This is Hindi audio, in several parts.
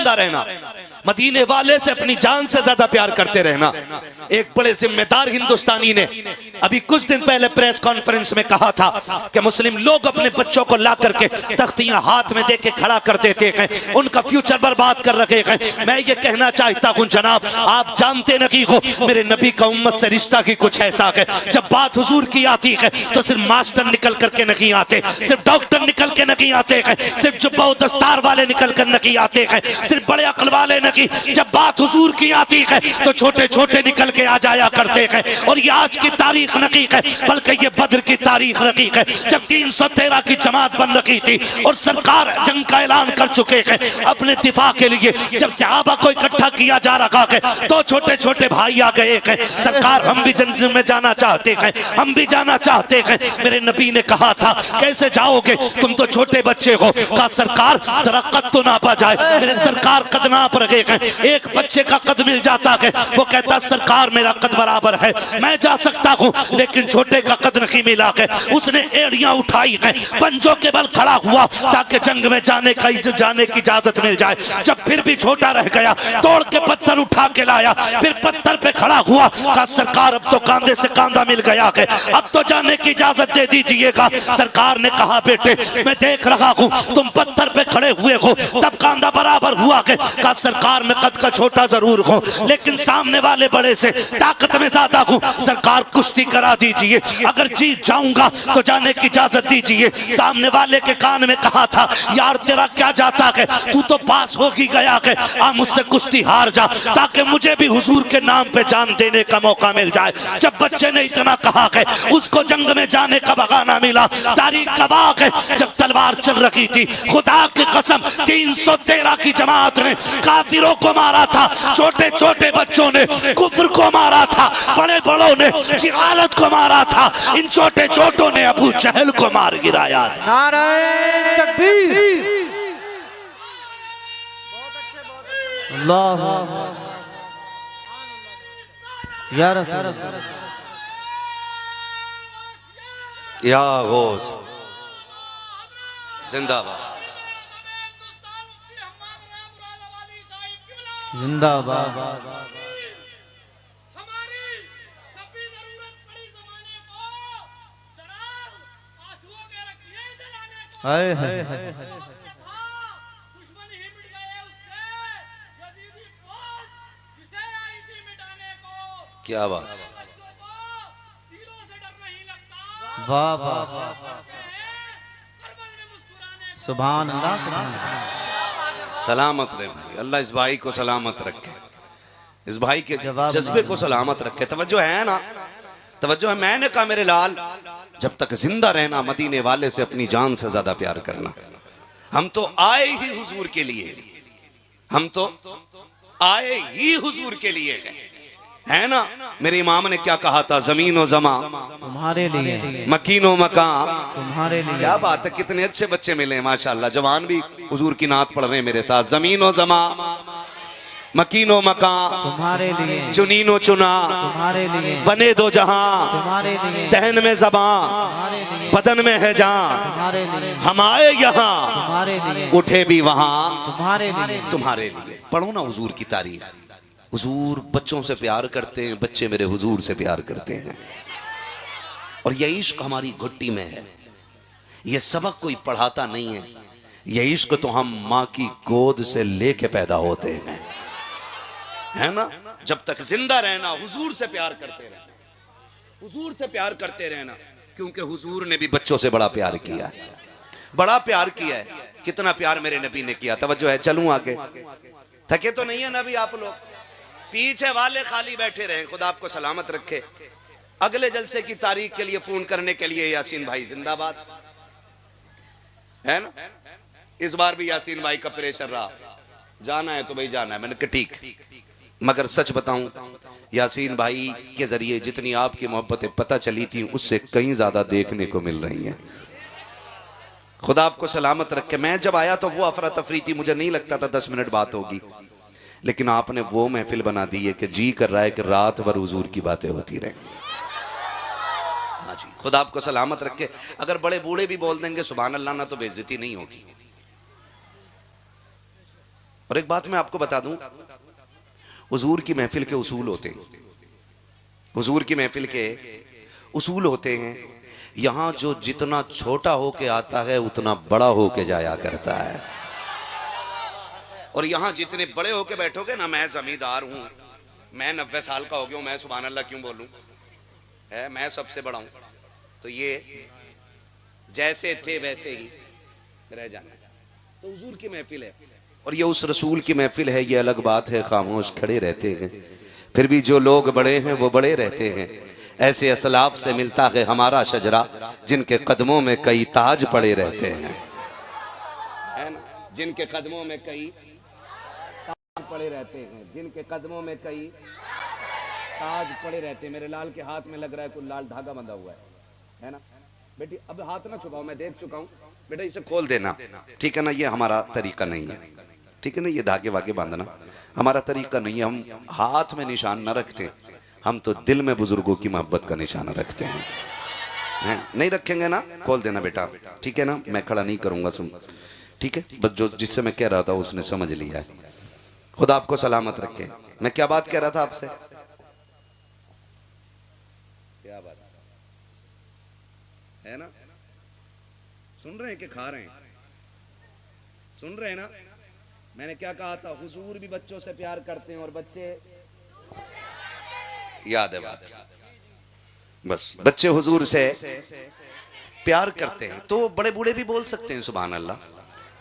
जिंदा रहना, मदीने वाले से अपनी जान से ज्यादा प्यार करते रहना। एक बड़े जिम्मेदार हिंदुस्तानी ने अभी कुछ दिन पहले प्रेस कॉन्फ्रेंस में कहा था कि मुस्लिम लोग अपने बच्चों को ला करके तख्तियां हाथ में देके खड़ा कर देते हैं, उनका फ्यूचर बर्बाद कर रखे हैं। मैं ये कहना चाहता हूं जनाब, आप जानते नहीं हो मेरे नबी का उम्मत से रिश्ता की कुछ ऐसा है, जब बात हुजूर की आती है तो सिर्फ मास्टर निकल करके नहीं आते, सिर्फ डॉक्टर निकल के नहीं आते हैं, सिर्फ जुब्बा दस्तार वाले निकल कर नहीं आते हैं, सिर्फ बड़े अक्ल वाले नहीं। जब बात हुजूर की आती है तो छोटे छोटे निकल के आ जाया करते हैं। और ये आज की तारीख नहीं है बल्कि ये बद्र की तारीख नहीं है, जब 313 की जमात बन रखी थी और सरकार जंग का ऐलान कर चुके हैं अपने दिफा के लिए। जब सहाबा को इकट्ठा किया जा रहा है तो छोटे छोटे भाई आ गए हैं, सरकार हम भी जंग में जाना चाहते हैं, हम भी जाना चाहते हैं। मेरे नबी ने कहा था कैसे जाओगे, तुम तो छोटे बच्चे हो। कहा सरकार जरा कद तो नापा जाए। मेरे सरकार कद नाप रहे हैं, एक बच्चे का कद मिल जाता है, वो कहता सरकार मेरा कद बराबर है, मैं जा सकता हूँ, लेकिन छोटे का कद नहीं मिला है। उसने एड़ियां उठाई है, पंजों के बल खड़ा हुआ ताकि जंग में जाने की इजाजत मिल जाए। जब फिर भी छोटा रह गया, तोड़ के पत्थर उठा के लाया, फिर पत्थर पे खड़ा हुआ। कहा सरकार अब तो कांधे से कांधा मिल गया है, अब तो जाने की इजाजत दे दीजिएगा। सरकार ने कहा बेटे मैं देख रहा हूँ तुम पत्थर पे खड़े हुए हो, तब कांधा बराबर हुआ है। कहा सरकार मैं कद का छोटा जरूर हूँ लेकिन सामने वाले बड़े से ताकत में ज्यादा हूँ, सरकार कुश्ती करा दीजिए, अगर जीत जाऊंगा तो जाने की इजाजत दीजिए। सामने वाले के कान में कहा था यार तेरा क्या जाता है, तू तो पास हो ही गया है, आ मुझसे कुश्ती हार जा ताकि मुझे भी हुजूर के नाम पे जान देने का मौका मिल जाए। जब बच्चे ने इतना कहा है उसको जंग में जाने का बहाना मिला। तारीख गवाह है जब तलवार चल रही थी, खुदा की कसम 313 की जमात ने काफिरों को मारा था, छोटे छोटे बच्चों ने कुफ्र को मारा था, बड़े बड़ों ने जिहालत को मारा था, इन छोटे छोटों ने अबू जहल को मार गिराया था। नारे तकबीर, अल्लाह या रसूल या गौस जिंदाबाद जिंदाबाद। हाय हाय हाय क्या बात, वाह वाह सुभान अल्लाह सुभान अल्लाह। सलामत रहे भाई, अल्लाह इस भाई को सलामत रखे, इस भाई के जज्बे को सलामत रखे। तवज्जो है ना, तवज्जो है। मैंने कहा मेरे लाल जब तक जिंदा रहना मदीने वाले से अपनी जान से ज्यादा प्यार करना। हम तो आए ही हुजूर के लिए, हम तो आए ही हुजूर के लिए है ना। मेरे इमाम ने क्या कहा था, जमीन व जमा तुम्हारे लिए, मकीन व मकान तुम्हारे लिए। क्या बात है, कितने अच्छे बच्चे मिले माशाल्लाह, जवान भी हुजूर की नात पढ़ रहे हैं मेरे साथ। जमीन व जमा मकीनो मकान तुम्हारे लिए, चुनीनो चुना तुम्हारे लिए, बने दो जहां तुम्हारे लिए, दहन में जबां तुम्हारे लिए, बदन में है जान, तुम्हारे लिए, हम आए यहाँ तुम्हारे लिए, उठे भी वहां तुम्हारे लिए, तुम्हारे लिए। पढ़ो ना हुजूर की तारीफ, हुजूर बच्चों से प्यार करते हैं, बच्चे मेरे हुजूर से प्यार करते हैं। और ये इश्क हमारी घुट्टी में है, ये सबक कोई पढ़ाता नहीं है, ये इश्क तो हम माँ की गोद से लेके पैदा होते हैं, है ना। जब तक जिंदा रहना हुजूर से प्यार करते रहना, हुजूर से प्यार करते रहना, क्योंकि हुजूर ने भी बच्चों से बड़ा प्यार किया है, बड़ा प्यार किया है। कितना प्यार मेरे नबी ने किया। तवज्जो है, चलूं आगे, थके तो नहीं है नबी आप लोग, पीछे वाले खाली बैठे रहे, खुदा आपको सलामत रखे। अगले जलसे की तारीख के लिए फोन करने के लिए यासीन भाई जिंदाबाद, है ना। इस बार भी यासीन भाई का प्रेशर रहा, जाना है तो भाई जाना है। मैंने कहा ठीक, मगर सच बताऊं यासीन भाई के जरिए जितनी आपकी मोहब्बतें पता चली थी उससे कहीं ज्यादा देखने को मिल रही हैं। खुदा आपको सलामत रखे। मैं जब आया तो वो अफरा तफरी थी, मुझे नहीं लगता था 10 मिनट बात होगी, लेकिन आपने वो महफिल बना दी है कि जी कर रहा है कि रात भर हुजूर की बातें होती रहे। हाँ जी, खुदा आपको सलामत रखे। अगर बड़े बूढ़े भी बोल देंगे सुभान अल्लाह ना तो बेइज्जती नहीं होगी। और एक बात मैं आपको बता दूं, हुजूर की महफिल के उसूल होते हैं, हुजूर की महफिल के उसूल होते हैं। यहां जो जितना छोटा होके आता है उतना बड़ा होके जाया करता है, और यहां जितने बड़े होके बैठोगे ना, मैं जमींदार हूं, मैं 90 साल का हो गया हूं, मैं सुभान अल्लाह क्यों बोलूं, है मैं सबसे बड़ा हूं, तो ये जैसे थे वैसे ही रह जाना है। तो हुजूर की महफिल है और ये उस रसूल की महफिल है। ये अलग बात है, खामोश खड़े रहते हैं, फिर भी जो लोग बड़े हैं वो बड़े रहते हैं। ऐसे असलाफ से मिलता है हमारा शजरा, जिनके कदमों में कई ताज पड़े रहते हैं, है ना, जिनके कदमों में कई ताज पड़े रहते हैं, जिनके कदमों में कई ताज पड़े रहते हैं। मेरे लाल के हाथ में लग रहा है कोई लाल धागा बंधा हुआ है ना। बेटी अब हाथ ना छुपाओ, मैं देख चुका हूँ, बेटा इसे खोल देना, ठीक है ना। ये हमारा तरीका नहीं है, ठीक है ना, ये धागे वागे बांधना हमारा तरीका नहीं है। हम हाथ में निशान न रखते, हम तो दिल में बुजुर्गों की मोहब्बत का निशान रखते हैं। नहीं रखेंगे ना, खोल देना बेटा, ठीक है ना, मैं खड़ा नहीं करूंगा, सुन, ठीक है। बस जो जिससे मैं कह रहा था उसने समझ लिया है, खुदा आपको सलामत रखे। मैं क्या बात कह रहा था आपसे, क्या बात है ना, सुन रहे हैं कि खा रहे हैं, सुन रहे हैं ना। मैंने क्या कहा था, हुजूर भी बच्चों से प्यार करते हैं और बच्चे, याद है बात, बस बच्चे हुजूर से प्यार करते हैं, तो बड़े बूढ़े भी बोल सकते हैं सुभान अल्लाह,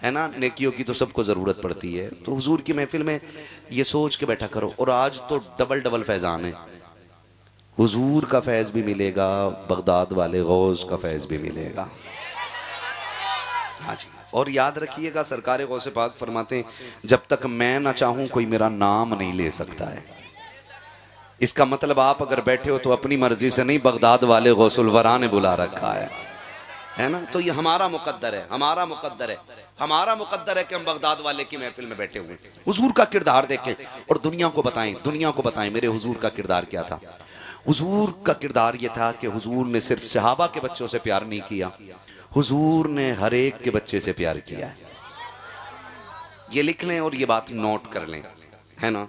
है ना। नेकियों की तो सबको जरूरत पड़ती है, तो हुजूर की महफिल में ये सोच के बैठा करो। और आज तो डबल डबल फैजान है, हुजूर का फैज भी मिलेगा, बगदाद वाले गौस का फैज भी मिलेगा। हाँ जी, और याद रखिएगा सरकार गौसे पाक फरमाते हैं, जब तक मैं ना चाहूं कोई मेरा नाम नहीं ले सकता है। इसका मतलब आप अगर बैठे हो तो अपनी मर्जी से नहीं, बगदाद वाले गौसुल वरा ने बुला रखा है ना। तो ये हमारा मुकद्दर है, हमारा मुकद्दर है, हमारा मुकद्दर है कि हम बगदाद वाले की महफिल में बैठे हुए। हुजूर का किरदार देखें और दुनिया को बताएं, दुनिया को बताएं मेरे हुजूर का किरदार क्या था। हुजूर का किरदार ये था कि हुजूर ने सिर्फ सहाबा के बच्चों से प्यार नहीं किया, हुजूर ने हर एक के बच्चे से प्यार किया है। ये लिख लें और ये बात नोट कर लें, है ना।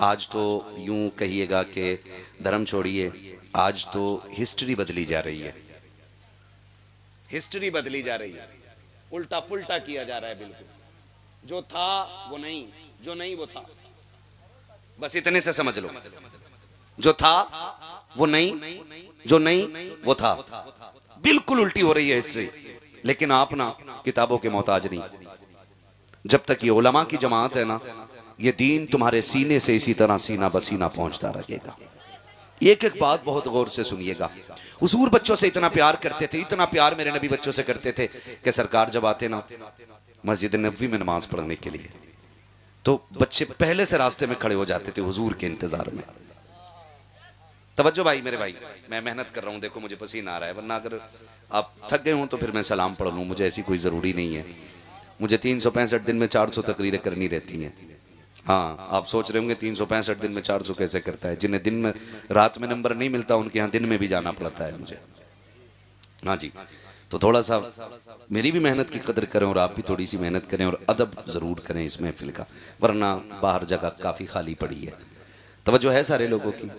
आज तो यूं कहिएगा कि धर्म छोड़िए, आज तो हिस्ट्री बदली जा रही है, हिस्ट्री बदली जा रही है, उल्टा पुल्टा किया जा रहा है बिल्कुल। जो था वो नहीं, जो नहीं वो था, बस इतने से समझ लो। जो था वो नहीं, जो नहीं वो था, बिल्कुल उल्टी हो रही है हिस्ट्री। लेकिन आप ना किताबों के मोहताज नहीं, जब तक ये उलमा की जमात है ना, ये दीन तुम्हारे सीने से इसी तरह सीना बसीना पहुंचता रहेगा। एक एक बात बहुत गौर से सुनिएगा। हुजूर बच्चों से इतना प्यार करते थे, इतना प्यार मेरे नबी बच्चों से करते थे कि सरकार जब आते ना मस्जिद नबवी में नमाज पढ़ने के लिए, तो बच्चे पहले से रास्ते में खड़े हो जाते थे हुजूर के इंतजार में। तवज्जो भाई, मेरे भाई, मैं मेहनत कर रहा हूँ, देखो मुझे पसीना आ रहा है, वरना अगर आप थक गए हों तो फिर मैं सलाम पढ़ लूँ, मुझे ऐसी कोई ज़रूरी नहीं है। मुझे 365 दिन में 400 तकरीरें करनी रहती हैं। हाँ, आप सोच रहे होंगे 365 दिन में 400 कैसे करता है। जिन्हें दिन में रात में नंबर नहीं मिलता उनके यहाँ दिन में भी जाना पड़ता है मुझे। हाँ जी, तो थोड़ा सा मेरी भी मेहनत की कदर करें और आप भी थोड़ी सी मेहनत करें और अदब ज़रूर करें इस महफिल का, वरना बाहर जगह काफ़ी खाली पड़ी है। तवज्जो है सारे लोगों की।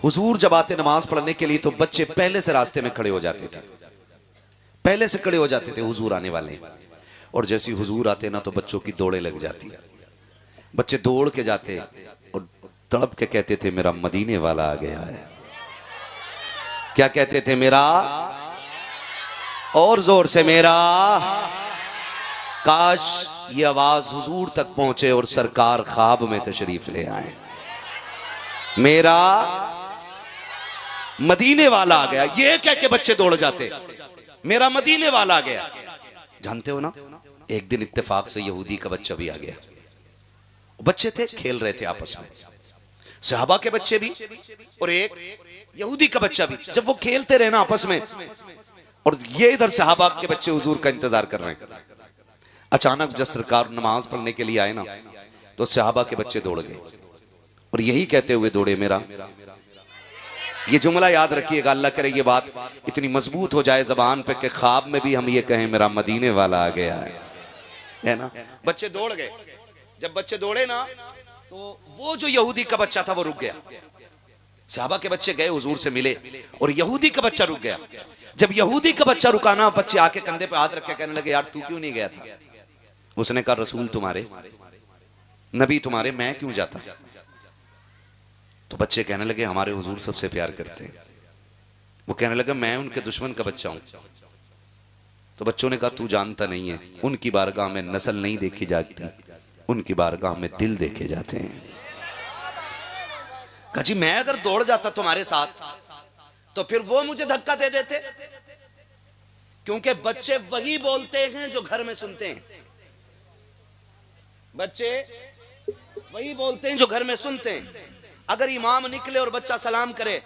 हुजूर जब आते नमाज पढ़ने के लिए तो बच्चे पहले से रास्ते में खड़े हो जाते थे, पहले से खड़े हो जाते थे हुजूर आने वाले। और जैसे हुजूर आते ना तो बच्चों की दौड़े लग जाती, बच्चे दौड़ के जाते और तड़प के कहते थे मेरा मदीने वाला आ गया है। क्या कहते थे? मेरा, और जोर से मेरा। काश ये आवाज हुजूर तक पहुंचे और सरकार ख्वाब में तशरीफ ले आए, मेरा मदीने वाला आ गया। ये कह के बच्चे दौड़ जाते, मेरा मदीने वाला आ गया। जानते हो ना, एक दिन इत्तेफाक से यहूदी का बच्चा भी आ गया। बच्चे थे, खेल रहे थे आपस में, सहाबा के बच्चे भी और एक यहूदी का बच्चा भी। जब वो खेलते रहे ना आपस में, और ये इधर सहाबा के बच्चे हुजूर का इंतजार कर रहे हैं, अचानक जब सरकार नमाज पढ़ने के लिए आए ना तो सहाबा के बच्चे दौड़ गए और यही कहते हुए दौड़े मेरा। ये जुमला याद रखिएगा, अल्लाह करे ये बात इतनी मजबूत हो जाए जबान पे कि ख्वाब में भी हम ये कहें मेरा मदीने वाला आ गया है ना। बच्चे दौड़ गए जब बच्चे दौड़े ना तो वो जो यहूदी का बच्चा था वो रुक गया। सहाबा के बच्चे गए हुजूर से मिले और यहूदी का बच्चा रुक गया। जब यहूदी का बच्चा रुकाना, बच्चे आके कंधे पे हाथ रख के कहने लगे, यार तू क्यों नहीं गया था? उसने कहा, रसूल तुम्हारे, नबी तुम्हारे, मैं क्यों जाता? तो बच्चे कहने लगे, हमारे हुजूर सबसे प्यार करते हैं। वो कहने लगा, मैं उनके दुश्मन का बच्चा हूं। तो बच्चों ने कहा, तू जानता नहीं है, उनकी बारगाह में नस्ल नहीं देखी जाती, उनकी बारगाह में दिल देखे जाते हैं। कहा जी मैं अगर दौड़ जाता तुम्हारे साथ तो फिर वो मुझे धक्का दे देते, क्योंकि बच्चे वही बोलते हैं जो घर में सुनते हैं। बच्चे वही बोलते हैं जो घर में सुनते हैं। अगर इमाम निकले और बच्चा सलाम करे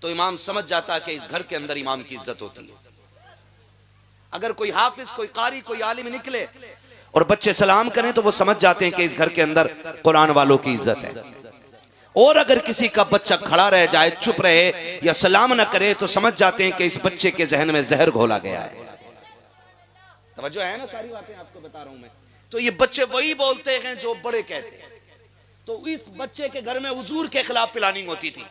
तो इमाम समझ जाता है कि इस घर के अंदर इमाम की इज्जत होती है। अगर कोई हाफिज, कोई कारी, कोई आलिम निकले और बच्चे सलाम करें तो वो समझ जाते हैं कि इस घर के अंदर कुरान वालों की इज्जत है। और अगर किसी का बच्चा खड़ा रह जाए, चुप रहे या सलाम ना करे तो समझ जाते हैं कि इस बच्चे के जहन में जहर घोला गया है। तवज्जो है ना, सारी बातें आपको बता रहा हूं मैं। तो ये बच्चे वही बोलते हैं जो बड़े कहते हैं। तो इस बच्चे के घर में हुजूर के खिलाफ प्लानिंग होती थी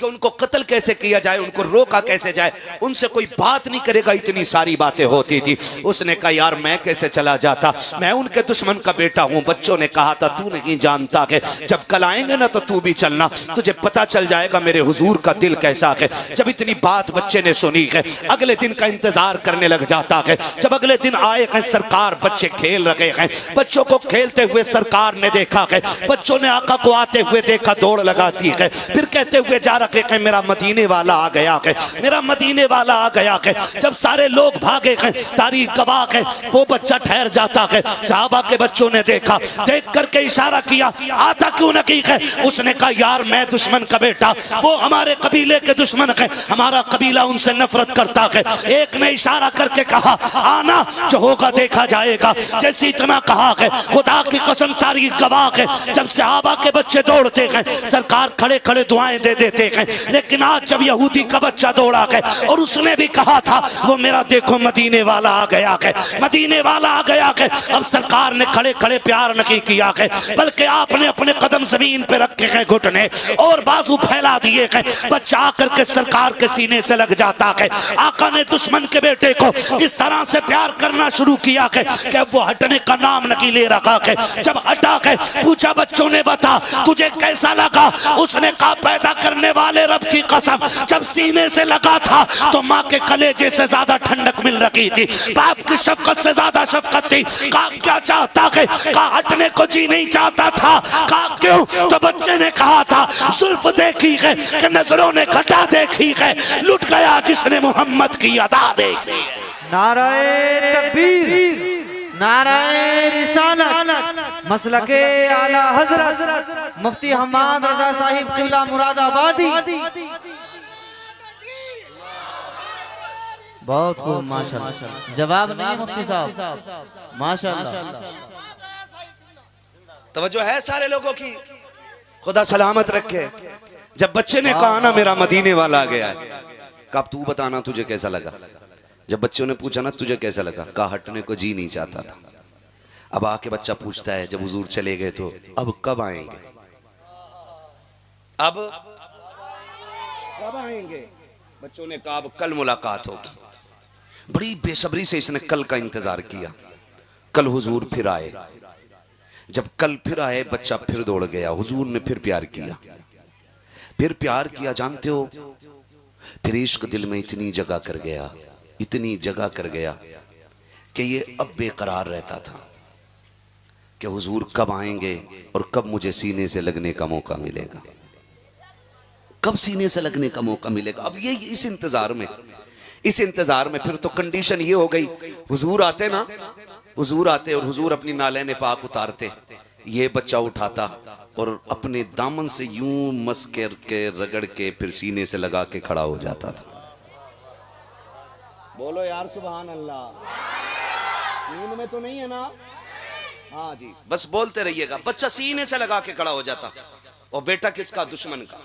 कि उनको कत्ल कैसे किया जाए, उनको रोका कैसे जाए, उनसे कोई बात नहीं करेगा, इतनी सारी बातें होती थी। उसने कहा, यार मैं कैसे चला जाता, मैं उनके दुश्मन का बेटा हूं। बच्चों ने कहा था, तू नहीं जानता कि जब कल आएंगे ना तो तू भी चलना, तुझे पता चल जाएगा मेरे हुजूर का दिल कैसा है। जब इतनी बात बच्चे ने सुनी है, अगले दिन का इंतजार करने लग जाता है। जब अगले दिन आए हैं सरकार, बच्चे खेल रहे हैं, बच्चों को खेलते हुए सरकार ने देखा है। बच्चों ने आका को आते हुए देखा, दौड़ लगाती है, फिर कहते हुए जा रखे, मेरा मदीने वाला आ गया है, मेरा मदीने वाला आ गया है। जब सारे लोग भागे हैं, तारीख गवाह है, वो बच्चा ठहर जाता है। सहाबा के बच्चों ने देखा, देख करके इशारा किया, आता क्यों नहीं है? उसने कहा, यार मैं दुश्मन का बेटा, वो हमारे कबीले के दुश्मन है, हमारा कबीला उनसे नफरत करता है। एक ने इशारा करके कहा, आना, जो होगा देखा जाएगा। जैसे इतना कहा है, खुदा की कसम तारीख गवाह है, जब सहाबा के बच्चे दौड़ते हैं सरकार खड़े खड़े दुआएं दे देते हैं। लेकिन आज जब यहूदी का बच्चा दौड़ा है और उसने भी कहा था, वो मेरा देखो मदीने वाला आ गया है, मदीने वाला आ गया है। अब सरकार ने खड़े खड़े प्यार नहीं किया है, बल्कि आपने अपने कदम जमीन पे रखे हैं, घुटने और बाजू फैला दिए हैं। बच्चा आकर के सरकार के सीने से लग जाता है। आका ने दुश्मन के बेटे को इस तरह से प्यार करना शुरू किया है कि वो हटने का नाम नहीं ले रखा है। जब हटा है, पूछा बच्चों ने, बता तुझे कैसा लगा? उसने कहा, पैदा करने वाले रब की कसम, जब सीने से लगा था तो माँ के कलेजे से ज्यादा ठंडक मिल रही थी, बाप की शफकत से ज्यादा शफकत थी। कहा क्या चाहता है? कहा हटने को जी नहीं चाहता था। कहा क्यों? तो बच्चे ने कहा था, जुल्फ देखी है कि नजरों ने घटा देखी है, लुट गया जिसने मोहम्मद की अदा देखी। नाराए तकबीर, नाराए रिसालत, मसलके आला हजरत मुफ्ती हम्माद रजा साहिब किबला मुरादाबादी। बहुत खूब, माशाल्लाह। जवाब नहीं है मुफ्ती साहब, माशाल्लाह। तवज्जो है सारे लोगों की, खुदा सलामत रखे। जब बच्चे ने कहा ना मेरा मदीने वाला आ गया है, कब तू बताना तुझे कैसा लगा? जब बच्चों ने पूछा ना तुझे कैसा लगा, कहा हटने को जी नहीं चाहता था। अब आके बच्चा पूछता है, जब हुजूर चले गए तो अब कब आएंगे? अब कब आएंगे? बच्चों ने कहा अब कल मुलाकात होगी। बड़ी बेसब्री से इसने कल का इंतजार किया। कल हुजूर फिर आए। जब कल फिर आए, बच्चा फिर दौड़ गया। हुजूर ने फिर प्यार किया, फिर प्यार किया। जानते हो, फिर इश्क दिल में इतनी जगह कर गया, इतनी जगह कर गया कि ये अब बेकरार रहता था कि हुजूर कब आएंगे और कब मुझे सीने से लगने का मौका मिलेगा, कब सीने से लगने का मौका मिलेगा। अब ये इस इंतजार में फिर तो कंडीशन ये हो गई, हुजूर आते ना, हुजूर आते और हुजूर अपनी नालैन पाक उतारते, ये बच्चा उठाता और अपने दामन से यूं मस के रगड़ के फिर सीने से लगा के खड़ा हो जाता था। बोलो यार सुभान अल्लाह। नींद में तो नहीं है ना? हाँ जी, बस बोलते रहिएगा। बच्चा सीने से लगा के खड़ा हो जाता, और बेटा किसका? दुश्मन का,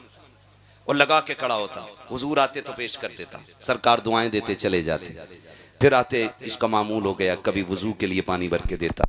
और लगा के खड़ा होता। हुजूर आते तो पेश कर देता, सरकार दुआएं देते चले जाते। फिर आते, इसका मामूल हो गया, कभी वजू के लिए पानी भर के देता,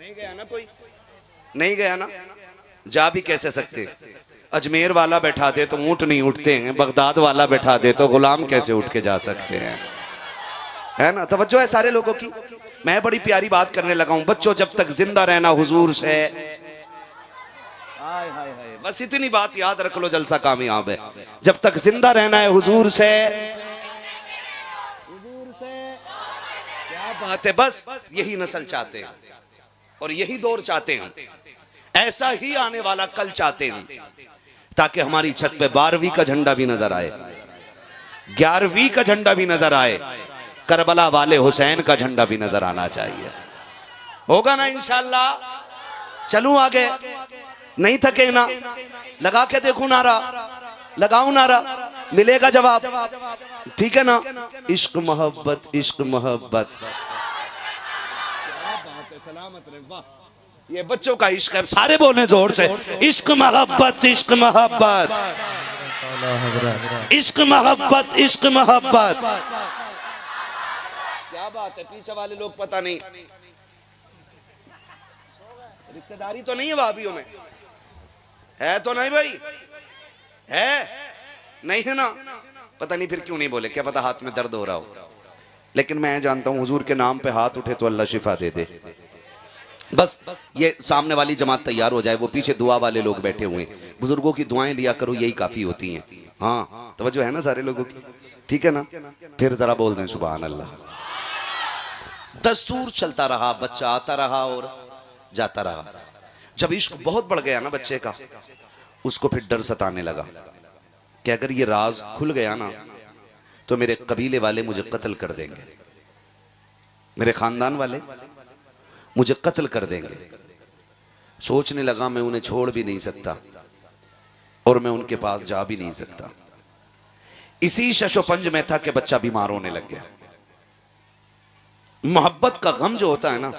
नहीं गया ना कोई, नहीं गया ना, जा भी कैसे सकते। अजमेर वाला बैठा दे तो ऊंट नहीं उठते हैं, बगदाद वाला बैठा दे तो गुलाम कैसे उठ के जा सकते हैं, है ना। तवज्जो है सारे लोगों की। मैं बड़ी प्यारी बात करने लगा हूं, बच्चों जब तक जिंदा रहना हुजूर से, हाय हाय हाय, बस इतनी बात याद रख लो, जलसा कामयाब है। जब तक जिंदा रहना है हुजूर से, हुजूर से क्या बात है, बस यही नस्ल चाहते हैं और यही दौर चाहते हैं, ऐसा ही आने वाला कल चाहते हैं, ताकि हमारी छत पे 12वीं का झंडा भी नजर आए, 11वीं का झंडा भी नजर आए, करबला वाले हुसैन का झंडा भी नजर आना चाहिए। होगा ना इंशाअल्लाह। चलूं आगे, नहीं थके ना, लगा के देखूं नारा, लगाऊं नारा, मिलेगा जवाब, ठीक है ना। इश्क मोहब्बत, इश्क मोहब्बत, सलामत रहे, वाह, ये बच्चों का इश्क है, सारे बोले जोर से, इश्क मोहब्बत, इश्क मोहब्बत, इश्क मोहब्बत, इश्क मोहब्बत। क्या बात है, पीछे वाले लोग पता नहीं रिश्तेदारी तो नहीं है भाभीयों में, है तो नहीं भाई, है नहीं है ना, पता नहीं फिर क्यों नहीं बोले, क्या पता हाथ में दर्द हो रहा हो। लेकिन मैं जानता हूं हुजूर के नाम पे हाथ उठे तो अल्लाह शिफा दे दे। बस ये सामने वाली जमात तैयार हो जाए, वो पीछे दुआ वाले लोग बैठे हुए हैं, बुजुर्गों की दुआएं लिया करो, यही काफी होती हैं। हाँ तवज्जो है ना सारे लोगों की, ठीक है ना। फिर जरा बोल दें सुभान अल्लाह। दस्तूर चलता रहा, बच्चा आता रहा और जाता रहा। जब इश्क बहुत बढ़ गया ना बच्चे का, उसको फिर डर सताने लगा कि अगर ये राज खुल गया ना तो मेरे कबीले वाले मुझे कत्ल कर देंगे, मेरे खानदान वाले मुझे कत्ल कर देंगे। सोचने लगा मैं उन्हें छोड़ भी नहीं सकता और मैं उनके पास जा भी नहीं सकता। इसी शशोपंज में था कि बच्चा बीमार होने लग गया। मोहब्बत का गम जो होता है ना,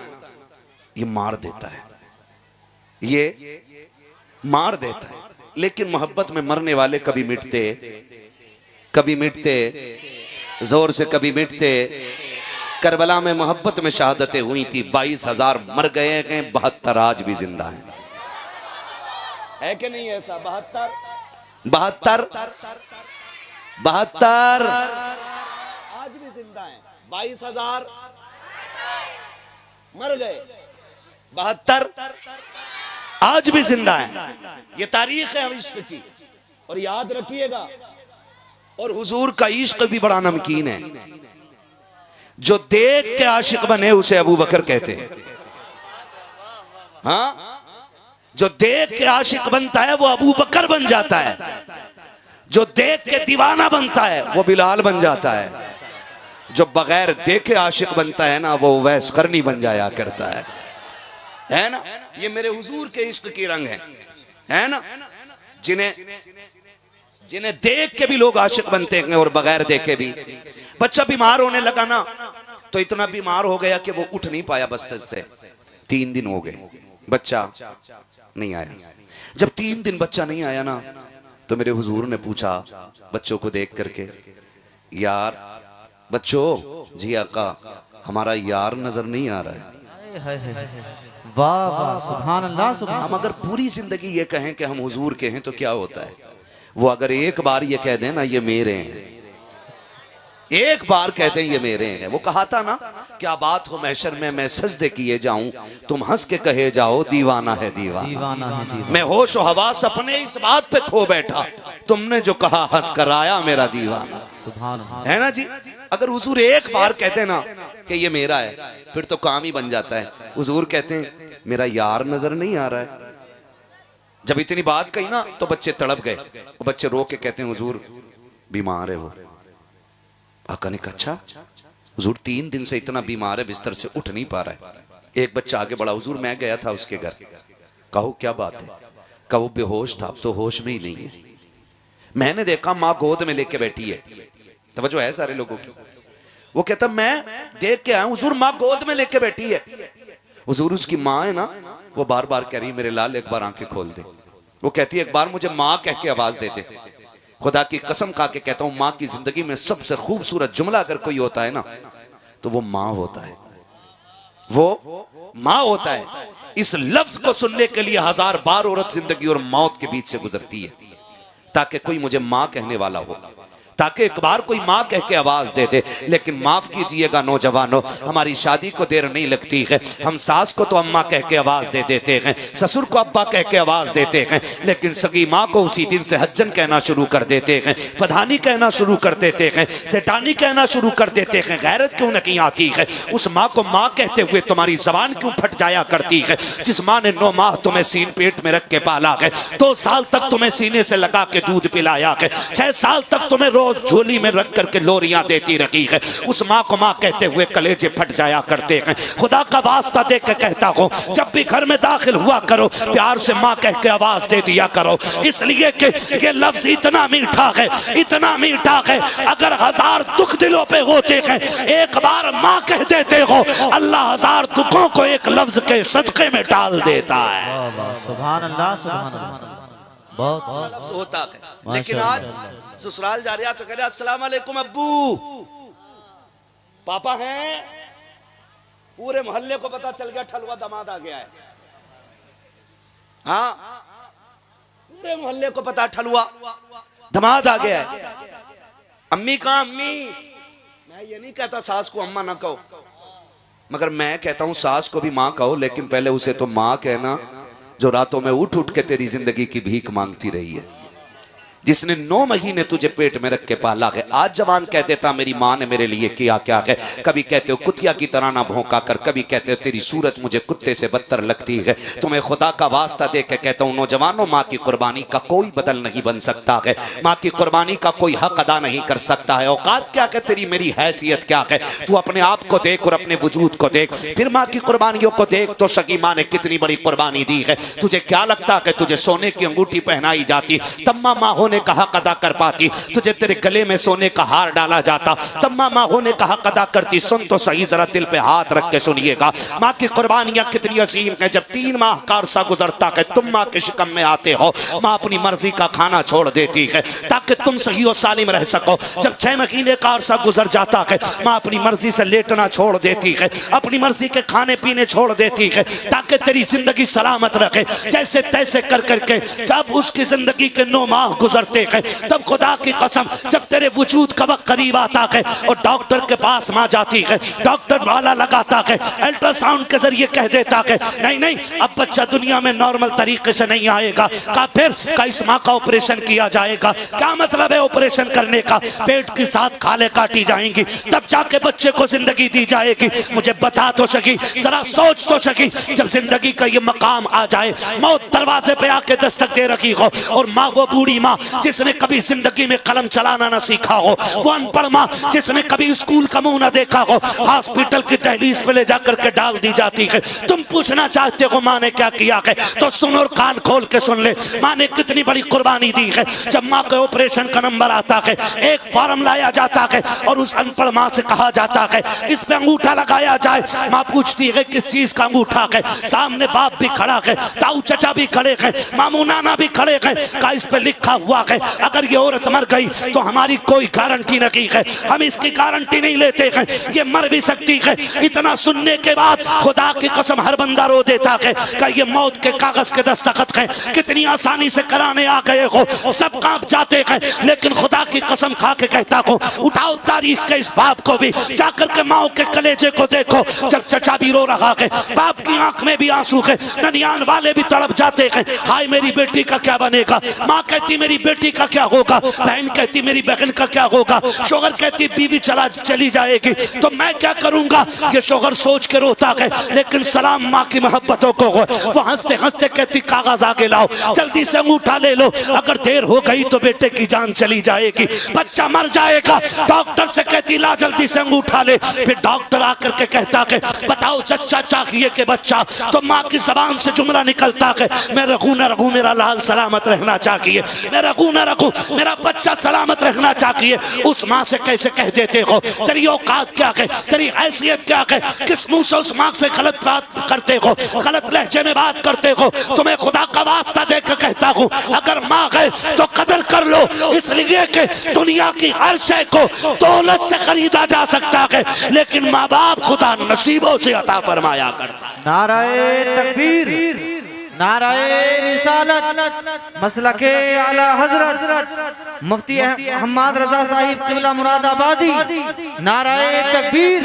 ये मार देता है, ये मार देता है। लेकिन मोहब्बत में मरने वाले कभी मिटते, कभी मिटते, जोर से कभी मिटते। करबला में मोहब्बत में शहादतें हुई थी, 22,000 मर गए हैं, 72 आज भी जिंदा हैं। है कि नहीं ऐसा? 72 आज भी जिंदा हैं। 22,000 मर गए, 72 आज भी जिंदा हैं। ये तारीख है इश्क की, और याद रखिएगा। और हुजूर का इश्क भी बड़ा नमकीन है। जो देख के आशिक बने उसे अबू बकर कहते हैं। हाँ, जो देख के आशिक बनता है वो अबू बकर बन जाता है, जो देख के दीवाना बनता है वो बिलाल बन जाता है, जो बगैर देखे आशिक बनता है ना वो उवैस करनी बन जाया करता है ना। ये मेरे हुजूर के इश्क की रंग है ना। जिन्हें देख के भी लोग आशिक बनते हैं और बगैर देखे भी। बच्चा बीमार होने लगा ना, तो इतना बीमार हो गया कि वो उठ नहीं पाया बस्तर से। 3 दिन हो गए, बच्चा नहीं आया। जब 3 दिन बच्चा नहीं आया ना, तो मेरे हुजूर ने पूछा बच्चों को देख करके, यार बच्चों, जी आका हमारा यार नजर नहीं आ रहा है। वाह वाह, सुभान अल्लाह, सुभान। हम अगर पूरी जिंदगी ये कहें कि हम हुजूर के हैं तो क्या होता है? वो अगर एक बार ये कह दें ना ये मेरे हैं, एक बार कहते हैं ये मेरे हैं। वो कहा था ना, क्या बात हो महशर में मैं सजदे किए जाऊं, तुम हंस के कहे जाओ दीवाना है दीवाना, दीवाना है दीवाना। मैं होश और हवास अपने इस बात पे खो बैठा, तुमने जो कहा हंस कर आया मेरा दीवाना। सुभान है ना जी। अगर हुजूर एक बार कहते ना कि ये मेरा है, फिर तो काम ही बन जाता है। हुजूर कहते हैं मेरा यार नजर नहीं आ रहा है। जब इतनी बात कही ना तो बच्चे तड़प गए। वो बच्चे रो के कहते हैं हुजूर बीमार है वो। आका ने कहा अच्छा? हुजूर 3 दिन से इतना बीमार है, बिस्तर से उठ नहीं पा रहा है। एक बच्चा आगे बढ़ा, हुजूर मैं गया था उसके घर। कहो क्या बात है? कहा वो बेहोश था, अब तो होश में ही नहीं है। मैंने देखा माँ गोद में लेके बैठी है। तवज्जो है सारे लोगों की। वो कहता मैं देख के आया हुजूर, माँ गोद में लेके बैठी है। हुजूर उसकी माँ है ना, वो बार बार कह रही मेरे लाल एक बार आंखें खोल दे। वो कहती है एक बार मुझे माँ कह के आवाज दे दे। खुदा की कसम खा के कहता हूं, माँ की जिंदगी में सबसे खूबसूरत जुमला अगर कोई होता है ना तो वो माँ होता है। वो माँ होता है। इस लफ्ज को सुनने के लिए 1000 बार औरत जिंदगी और मौत के बीच से गुजरती है, ताकि कोई मुझे माँ कहने वाला हो, ताकि एक बार कोई माँ कह के आवाज दे दे। लेकिन माफ कीजिएगा नौजवानों, हमारी शादी को देर नहीं लगती है, हम सास को तो अम्मा कह के आवाज दे देते हैं, ससुर को अब्बा कह के आवाज देते हैं, लेकिन सगी माँ को उसी दिन से हज्जन कहना शुरू कर देते हैं, पधानी कहना शुरू कर देते हैं, सेठानी कहना शुरू कर देते हैं। गैरत क्यों नहीं आती है? उस माँ को माँ कहते हुए तुम्हारी जबान क्यों फट जाया करती है? जिस माँ ने 9 माह तुम्हें सीन पेट में रख के पाला है, 2 साल तक तुम्हें सीने से लगा के दूध पिलाया है, 6 साल तक तुम्हें रोज झोली में रख करके लोरियां देती रही है, उस माँ को माँ कहते हुए कलेजे फट जाया करते हैं। खुदा का वास्ता दे के कहता हूँ, जब भी घर में दाखिल हुआ करो प्यार से माँ कह के आवाज दे दिया करो, इसलिए कि ये लफ्ज इतना मीठा है, इतना मीठा है। अगर 1000 दुख दिलों पे होते हैं, एक बार माँ कह देते हो, अल्लाह 1000 दुखों को एक लफ्ज के सदके में डाल देता है। सुभान अल्लाह, सुभान अल्लाह। बहुत होता है। लेकिन आज ससुराल जा रहा तो कह रहे अस्सलाम वालेकुम अब्बू, पापा हैं, पूरे मोहल्ले को पता चल गया ठलुआ दामाद आ गया है। हाँ, पूरे मोहल्ले को पता ठलुआ दामाद आ गया है। अम्मी कहाँ? अम्मी, मैं ये नहीं कहता सास को अम्मा ना कहो, मगर मैं कहता हूं सास को भी माँ कहो, लेकिन पहले उसे तो माँ कहना जो रातों में उठ उठ के तेरी जिंदगी की भीख मांगती रही है, जिसने 9 महीने तुझे पेट में रख के पाला है। आज जवान कह देता मेरी माँ ने मेरे लिए किया क्या है, कभी कहते हो कुतिया की तरह ना भौंका कर, कभी कहते हो तेरी सूरत मुझे कुत्ते से बदतर लगती है। तुम्हें खुदा का वास्ता दे के कहता हूँ नौजवानों, माँ की कुर्बानी का कोई बदल नहीं बन सकता है, माँ की कुर्बानी का कोई हक अदा नहीं कर सकता है। औकात क्या है तेरी, मेरी हैसियत क्या है? तू अपने आप को देख और अपने वजूद को देख, फिर माँ की कुर्बानियों को देख तो सगी माँ ने कितनी बड़ी कुर्बानी दी है। तुझे क्या लगता है तुझे सोने की अंगूठी पहनाई जाती तम्मा माँ होने का हक अदा कर पाती? तुझे तेरे गले में सोने का हार डाला जाता तम्मा माँ होने का हक अदा करती? सुन तो सही, जरा दिल पे हाथ रख के सुनिएगा, माँ की कुर्बानियां कितनी अजीम है। जब 3 माह का अरसा गुजरता है, तुम माँ के शिकम में आते हो, माँ अपनी मर्जी का खाना छोड़ देती है ताकि तुम सही और सालिम रह सको। जब 6 महीने का अरसा गुजर जाता है, माँ अपनी मर्जी से लेटना छोड़ देती है, अपनी मर्जी के खाने पीने छोड़ देती है ताकि तेरी जिंदगी सलामत रखे। जैसे तैसे कर करके जब उसकी जिंदगी के 9 माह गुजरते हैं, तब खुदा की कसम जब तेरे वजूद का वक्त करीब आता है और डॉक्टर के पास मां जाती है, डॉक्टर वाला लगाता है, अल्ट्रासाउंड के जरिए कह देता है नहीं नहीं अब बच्चा दुनिया में नॉर्मल तरीके से नहीं आएगा, का फिर का इस माँ का ऑपरेशन किया जाएगा। क्या मतलब है ऑपरेशन करने का? पेट की 7 खाले काटी जाएंगी, तब जाके बच्चे को जिंदगी दी जाएगी। मुझे बता तो सकी, जरा सोच तो सकी, जब जिंदगी का ये मकाम आ जाए, मौत दरवाजे पे आके दस्तक दे रखी हो, और माँ वो बूढ़ी माँ जिसने कभी जिंदगी में कलम चलाना ना सीखा हो, वो अनपढ़ माँ जिसने कभी स्कूल का मुंह ना देखा हो, हॉस्पिटल की दहलीज पे ले जाकर के डाल दी जाती है। तुम पूछना चाहते हो माँ ने क्या किया है, तो सुन और कान खोल के सुन ले, माँ ने कितनी बड़ी कुर्बानी दी है। जब माँ के ऑपरेशन का नंबर आता है, एक फॉर्म लाया जाता है और उस अनपढ़ माँ से कहा जाता है इस पे अंगूठा लगाया जाए। माँ पूछती है किस चीज का अंगूठा है? सामने बाप भी खड़ा है, ताऊ चचा भी खड़े हैं, मामू नाना भी खड़े हैं, का इस पे लिखा हुआ है अगर ये औरत मर गई तो हमारी कोई गारंटी नहीं है, हम इसकी गारंटी नहीं लेते हैं, ये मर भी सकती है। इतना सुनने के बाद खुदा की कसम हर बंदा रो देता है कि ये मौत के कागज के दस्तखत हैं, कितनी आसानी से कराने आ गए हो, सब कांप जाते हैं। लेकिन खुदा की कसम खा के कहता हूं, उठाओ तारीख के इस बाप को भी, जाकर के माओ के कलेजे को देखो। जब चचा भी रो रहा है, बाप की आंख में भी आंसू है, ननियान वाले भी तड़प जाते हैं, हाय मेरी बेटी का क्या बनेगा। माँ कहती मेरी बेटी का क्या होगा, बहन कहती मेरी बहन का क्या होगा, शोहर कहती बीवी चली जाएगी तो मैं क्या करूंगा। ये शोहर सोच के रोता है, लेकिन सलाम माँ की मोहब्बतों को। वो हंसते हंसते कहती कागज आगे लाओ, जल्दी से अंगूठा ले लो, अगर देर हो गई तो बेटे की जान चली जाएगी, बच्चा मर जाएगा। डॉक्टर से कहती ला जल्दी से अंगूठा ले। फिर डॉक्टर आकर के कहता है बताओ चचा चाहिए कि बच्चा, तो माँ की जबान से जुमला निकलता है मैं रहूं न रहूं, मेरा लाल सलामत रहना चाहिए, मैं रहूं रखूं ना रखूं, मेरा बच्चा सलामत रहना चाहिए, उस माँ से कैसे कह देते हो? तेरी औकात क्या है, तेरी हैसियत क्या है? किस मुंह से उस माँ से गलत बात करते हो, गलत लहजे में बात करते हो? तुम्हें खुदा का वास्ता देकर कहता हूं, अगर माँ है तो कदर कर लो, इसलिए कि दुनिया की हर शय को दौलत से खरीदा जा सकता है, लेकिन माँ बाप खुदा नसीबों से अता फरमाया करता है। नाराए तकबीर, नाराए रिसालत, मसलके आला हजरत मुफ्ती हम्माद रजा साहिब किबला मुरादाबादी, नाराए तकबीर,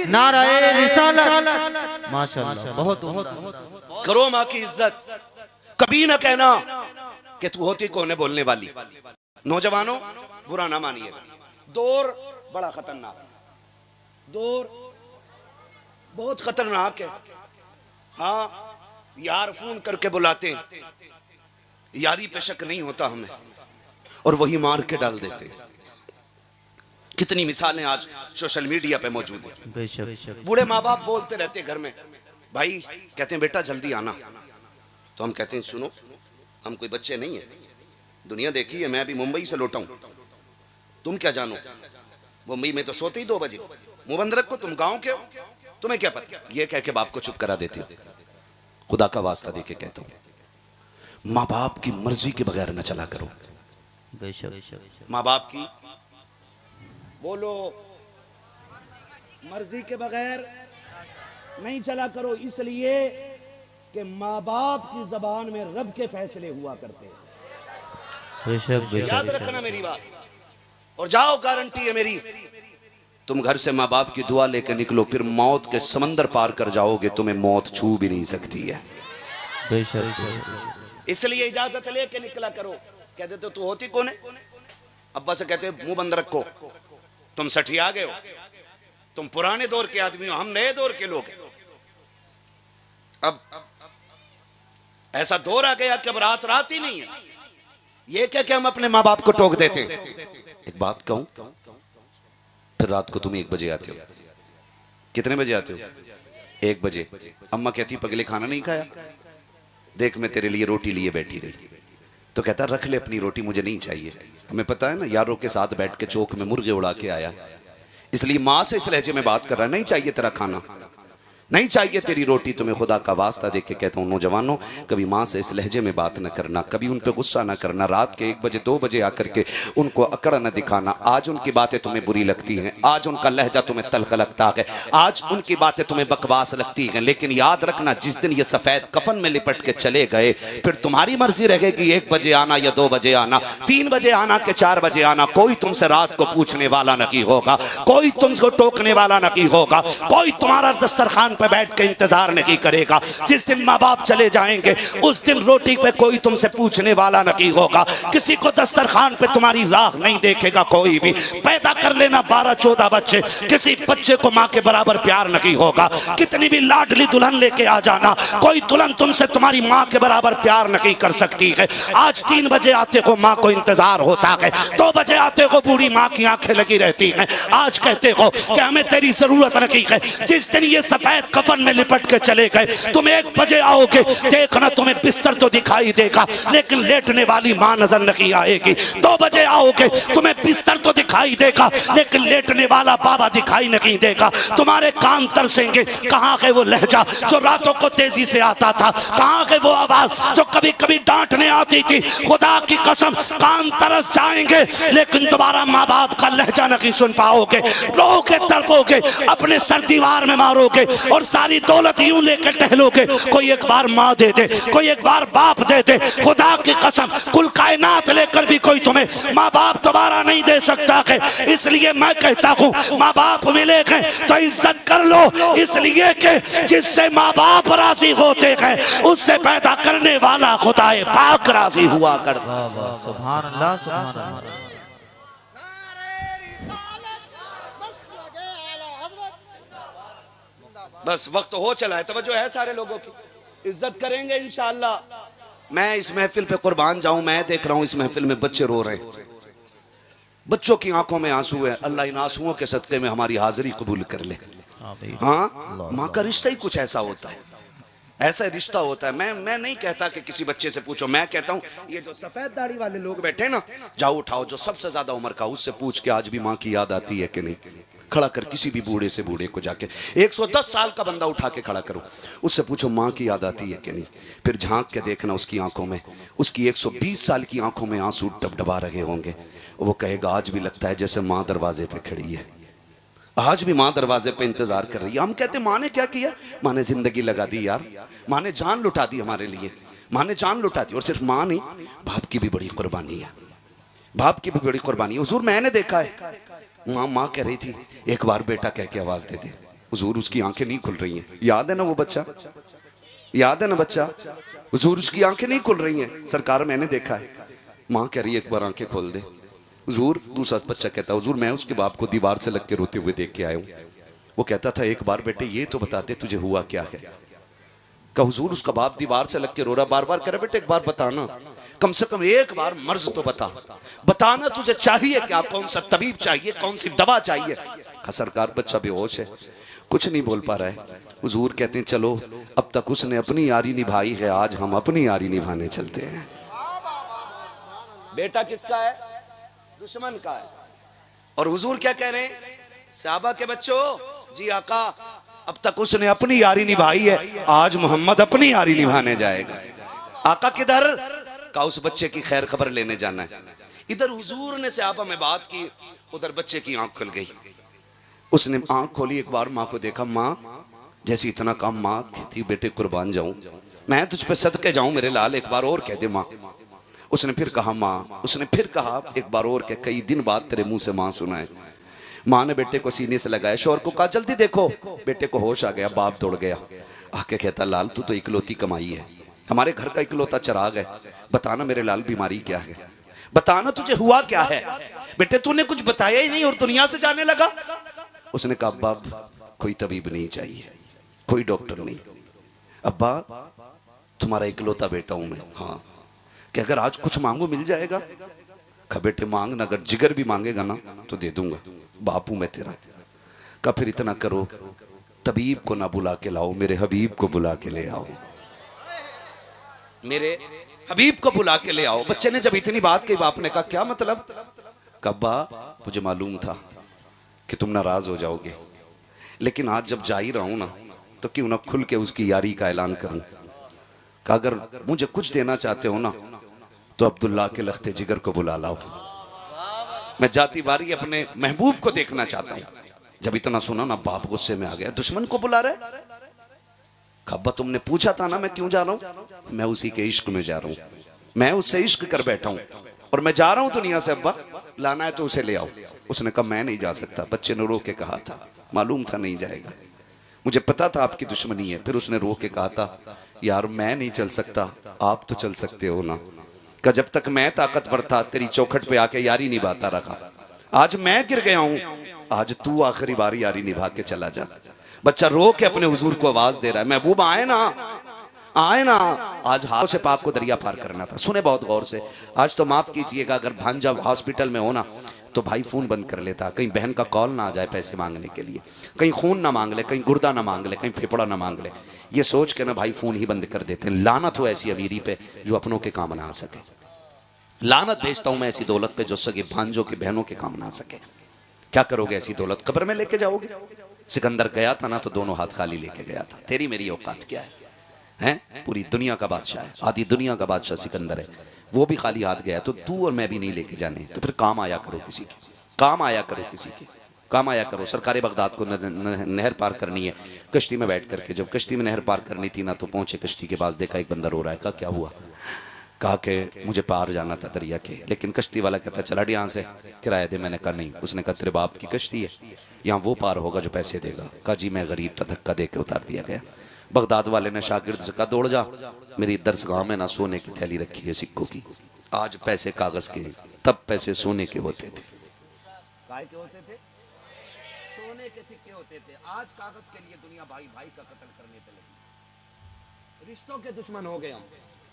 नाराए रिसालत। माशाअल्लाह, बहुत करो माँ की इज्जत। कभी ना कहना कि तू होती कौन है बोलने वाली। नौजवानों बुरा ना मानिए, दौर बड़ा खतरनाक, दौर बहुत खतरनाक है। हाँ, यार फोन करके बुलाते, यारी पे शक नहीं होता हमें, और वही मार के डाल देते। कितनी मिसालें आज सोशल मीडिया पे मौजूद है। बेशक बूढ़े माँ बाप बोलते रहते घर में, भाई कहते हैं बेटा जल्दी आना, तो हम कहते हैं सुनो, हम कोई बच्चे नहीं है, दुनिया देखी है, मैं अभी मुंबई से लौटा हूं, तुम क्या जानो, मुंबई में तो सोते ही 2 बजे, मुंह बंद रखो, तुम गांव के हो, तुम्हें क्या पता। ये कह के बाप को चुप करा देती हो। खुदा का वास्ता देके कहता हूं, माँ बाप की मर्जी के बगैर न चला करो। बेशक माँ बाप की बोलो मर्जी के बगैर नहीं चला करो, इसलिए कि माँ बाप की जबान में रब के फैसले हुआ करते हैं। बेशक याद रखना मेरी बात, और जाओ, गारंटी है मेरी, तुम घर से माँ बाप की दुआ लेकर निकलो, फिर मौत के समंदर पार कर जाओगे, तुम्हें मौत छू भी नहीं सकती है। बेशक इसलिए इजाजत लेके निकला करो। कह देते तू होती कौन है, अब्बा से कहते मुंह बंद रखो, तुम सठिया गए हो, तुम पुराने दौर के आदमी हो, हम नए दौर के लोग हैं। अब ऐसा दौर आ गया कि अब रात रात ही नहीं है। ये क्या कि हम अपने माँ बाप को टोक देते। एक बात कहूं, फिर रात को तुम 1 बजे आते हो। कितने बजे आते हो? 1 बजे। अम्मा कहती पगले खाना नहीं खाया, देख मैं तेरे लिए रोटी लिए बैठी रही, तो कहता रख ले अपनी रोटी, मुझे नहीं चाहिए। हमें पता है ना, यारों के साथ बैठ के चौक में मुर्गे उड़ा के आया, इसलिए माँ से इस लहजे में बात कर रहा है, नहीं चाहिए तेरा खाना, नहीं चाहिए तेरी रोटी। तुम्हें खुदा का वास्ता देख के कहता हूँ नौजवानों, कभी माँ से इस लहजे में बात न करना, कभी उन पे गुस्सा न करना, रात के 1 बजे 2 बजे आकर के उनको अकड़ न दिखाना। आज उनकी बातें तुम्हें बुरी लगती हैं, आज उनका लहजा तुम्हें तल्ख लगता है, आज उनकी बातें तुम्हें बकवास लगती हैं, लेकिन याद रखना जिस दिन ये सफेद कफन में लिपट के चले गए, फिर तुम्हारी मर्जी रहेगी 1 बजे आना या 2 बजे आना, 3 बजे आना कि 4 बजे आना। कोई तुमसे रात को पूछने वाला नहीं होगा, कोई तुमको टोकने वाला नहीं होगा, कोई तुम्हारा दस्तरखान पे बैठ के इंतजार नहीं करेगा। जिस दिन माँ बाप चले जाएंगे उस दिन रोटी पे कोई तुमसे पूछने वाला नहीं होगा, किसी को दस्तरखान पे तुम्हारी राह नहीं देखेगा कोई भी। पैदा कर लेना 12-14 बच्चे, किसी बच्चे को माँ के बराबर प्यार नहीं होगा। कितनी भी लाडली दुल्हन लेके आ जाना, कोई दुल्हन तुमसे तुम्हारी माँ के बराबर प्यार नहीं कर सकती है। आज 3 बजे आते हो माँ को इंतजार होता है, 2 बजे आते हो बूढ़ी माँ की आंखें लगी रहती हैं, आज कहते हो कि हमें तेरी जरूरत नहीं है। जिस दिन ये सफेद कफन में लिपट के चले गए, तुम 1 बजे आओगे, देखना तुम्हें बिस्तर तो दिखाई देगा लेकिन लेटने वाली मां नजर नहीं आएगी। 2 बजे आओगे, तुम्हें बिस्तर तो दिखाई देगा लेकिन लेटने वाला बाबा दिखाई नहीं देगा। तुम्हारे कान तरसेंगे, कहाँ है वो लहजा जो रातों को तेजी से आता था, कहाँ है वो आवाज जो कभी कभी डांटने आती थी। खुदा की कसम कान तरस जाएंगे लेकिन दोबारा माँ बाप का लहजा नहीं सुन पाओगे, रोके तड़पोगे, अपने सर दीवार में मारोगे और सारी दौलत यूं लेकर टहलोगे। कोई एक बार माँ दे दे, कोई एक बार बाप दे दे, खुदा की कसम कुल कायनात लेकर भी कोई तुम्हें माँ बाप दोबारा नहीं दे सकता है। इसलिए मैं कहता हूँ माँ बाप मिले गए तो इज्जत कर लो, इसलिए कि जिससे माँ बाप राजी होते हैं उससे पैदा करने वाला खुदाए पाक राजी हुआ करता। सुभान अल्लाह, सुभान अल्लाह। बस वक्त हो चला है, तवज्जो है सारे लोगों की, इज्जत करेंगे इंशाअल्लाह। मैं इस महफिल पे कुर्बान जाऊं, मैं देख रहा हूं इस महफिल में बच्चे रो रहे हैं, बच्चों की आंखों में आंसू है। अल्लाह इन आंसुओं के सदके में हमारी हाजिरी कबूल कर ले। हाँ, माँ का रिश्ता ही कुछ ऐसा होता है। ऐसा रिश्ता होता है। मैं नहीं कहता कि किसी बच्चे से पूछो, मैं कहता हूँ ये जो सफेद दाढ़ी वाले लोग बैठे ना, जाओ उठाओ जो सबसे ज्यादा उम्र का, उससे पूछ के आज भी माँ की याद आती है कि नहीं। खड़ा कर किसी भी बूढ़े से बूढ़े को जाके, 110 साल का बंदा उठा के खड़ा करो, उससे पूछो माँ की याद आती है कि नहीं। फिर झांक के देखना उसकी आंखों में, उसकी 120 साल की आंखों में आंसू डबडबा रहे होंगे। वो कहेगा आज भी लगता है जैसे माँ दरवाजे पे खड़ी है, आज भी माँ दरवाजे पे इंतजार कर रही है। हम कहते माँ ने क्या किया? माँ ने जिंदगी लगा दी यार, माँ ने जान लुटा दी हमारे लिए, माँ ने जान लुटा दी। और सिर्फ माँ नहीं, बाप की भी बड़ी कुर्बानी है, बाप की भी बड़ी कुर्बानी है। हुजूर मैंने देखा है, माँ कह रही थी एक बार बेटा कह के आवाज दे दे। हुजूर उसकी आंखें नहीं खुल रही हैं, याद है ना वो बच्चा, याद है ना बच्चा, हुजूर उसकी आंखें नहीं खुल रही हैं, सरकार मैंने देखा है। माँ कह रही है एक बार आंखें खोल दे। हुजूर, दूसरा बच्चा कहता हुजूर मैं उसके बाप को दीवार से लग के रोते हुए देख के आया हूँ। वो कहता था एक बार बेटे ये तो बता दे तुझे हुआ क्या है। का हुजूर उसका बाप दीवार से लग के रो रहा, बार बार कह रहा बेटे एक बार बताना, कम से कम एक बार मर्ज तो बताना तुझे चाहिए क्या, कौन सा तबीब चाहिए, कौन सी दवा चाहिए। सरकार बच्चा बेहोश है, कुछ नहीं बोल पा रहा है। हुजूर कहते हैं चलो अब तक उसने अपनी यारी निभाई है, आज हम अपनी यारी निभाने चलते हैं। बेटा किसका है? दुश्मन का है। और हुजूर क्या कह रहे हैं? सहाबा के बच्चों, जी आका अब तक उसने अपनी यारी निभाई है, आज मोहम्मद अपनी यारी निभाने जाएगा। आका किधर? का उस बच्चे की खैर खबर लेने जाना है। इधर हुजूर ने सहाबा में बात की, उधर बच्चे की आंख खुल गई। उसने आंख खोली, एक बार माँ को देखा, माँ जैसे इतना काम माँ कहती बेटे कुर्बान जाऊं, मैं तुझ पे सदके जाऊं मेरे लाल, एक बार और कह दे माँ। उसने फिर कहा माँ, उसने फिर कहा एक बार और कह, कई दिन बाद तेरे मुंह से माँ सुना है। माँ ने बेटे को सीने से लगाया, शोर को कहा जल्दी देखो। बेटे को होश आ गया, बाप दौड़ गया, आके कहता लाल तू तो इकलौती कमाई है, हमारे घर का इकलौता चिराग है, बताना मेरे लाल बीमारी क्या है, बताना तुझे हुआ क्या है। बेटे तूने कुछ बताया ही नहीं और दुनिया से जाने लगा। उसने कहा अब्बा कोई तबीब नहीं चाहिए, कोई डॉक्टर नहीं, अब्बा तुम्हारा इकलौता बेटा हूं मैं। हाँ कि अगर आज कुछ मांगो मिल जाएगा? कहा बेटे मांग ना, अगर जिगर भी मांगेगा ना तो दे दूंगा, बापू मैं तेरा। कहा फिर इतना करो, तबीब को ना बुला के लाओ, मेरे हबीब को बुला के ले आओ, मेरे हबीब को बुला के ले आओ। बच्चे ने जब इतनी बात कही, बाप ने कहा क्या मतलब? कब्बा मुझे मालूम था कि तुम नाराज हो जाओगे, लेकिन आज जब जा ही रहा हूं ना तो क्यों ना खुल के उसकी यारी का ऐलान करूं। कहा अगर मुझे कुछ देना चाहते हो ना तो अब्दुल्ला के लख्ते जिगर को बुला लाओ, मैं जाती बारी अपने महबूब को देखना चाहता हूं। जब इतना सुना ना बाप गुस्से में आ गया, दुश्मन को बुला रहे। अब्बा तुमने पूछा था ना मैं क्यों जा रहा हूं? मैं उसी के इश्क में जा रहा हूं, मैं उससे इश्क कर बैठा हूं और मैं जा रहा हूं दुनिया से। अब्बा लाना है तो उसे ले आओ। उसने कहा मैं नहीं जा सकता, बच्चे ने रो के कहा था, मालूम था नहीं जाएगा, मुझे पता था आपकी दुश्मनी है। फिर उसने रो के कहा था यार मैं नहीं चल सकता, आप तो चल सकते हो ना। कि जब तक मैं ताकतवर था तेरी चौखट पे आके यारी निभाता रखा, आज मैं गिर गया हूं, आज तू आखिरी बार यारी निभा के चला जा। बच्चा रो के अपने हुजूर को आवाज दे रहा है, महबूब आए ना, आए ना। आज हाथ से पाप को दरिया पार करना था। सुने बहुत गौर से, आज तो माफ कीजिएगा अगर भांजा हॉस्पिटल में हो ना तो भाई फोन बंद कर लेता, कहीं बहन का कॉल ना आ जाए पैसे मांगने के लिए, कहीं खून ना मांग ले, कहीं गुर्दा ना मांग ले, कहीं फेफड़ा ना मांग ले, ये सोच के ना भाई फोन ही बंद कर देते हैं। लानत हो ऐसी अमीरी पे जो अपनों के काम ना आ सके, लानत भेजता हूं मैं ऐसी दौलत पे जो सगे भांजों के बहनों के काम ना आ सके। क्या करोगे ऐसी दौलत? कब्र में लेके जाओगे? सिकंदर गया था ना तो दोनों हाथ खाली लेके गया था। तेरी मेरी औकात क्या है? हैं? पूरी दुनिया का बादशाह है, आधी दुनिया का बादशाह सिकंदर है, वो भी खाली हाथ गया, तो तू और मैं भी नहीं लेके जाने। तो फिर काम आया करो किसी के, काम आया करो किसी के, काम आया करो। सरकार बगदाद को नहर पार करनी है, कश्ती में बैठ करके जब कश्ती में नहर पार करनी थी ना तो पहुंचे कश्ती के पास, देखा एक बंदा रो रहा है। कहा क्या हुआ? कहा कि मुझे पार जाना था दरिया के, लेकिन कश्ती वाला कहता चला यहाँ से, किराया दे। मैंने कहा नहीं। उसने कहा तेरे बाप की कश्ती है, यहाँ वो पार होगा जो पैसे देगा। कहा जी मैं गरीब था, धक्का दे के उतार दिया गया। बगदाद वाले ने शागिर्द से कहा दौड़ जा, मेरी दरसगाह में ना सोने की थैली रखी है सिक्कों की, आज पैसे कागज के, तब पैसे सोने के होते थे। काय के होते थे? सोने के सिक्के होते थे। आज कागज के लिए दुनिया भाई भाई का कत्ल करने पे लगी, रिश्तों के दुश्मन हो गए हम।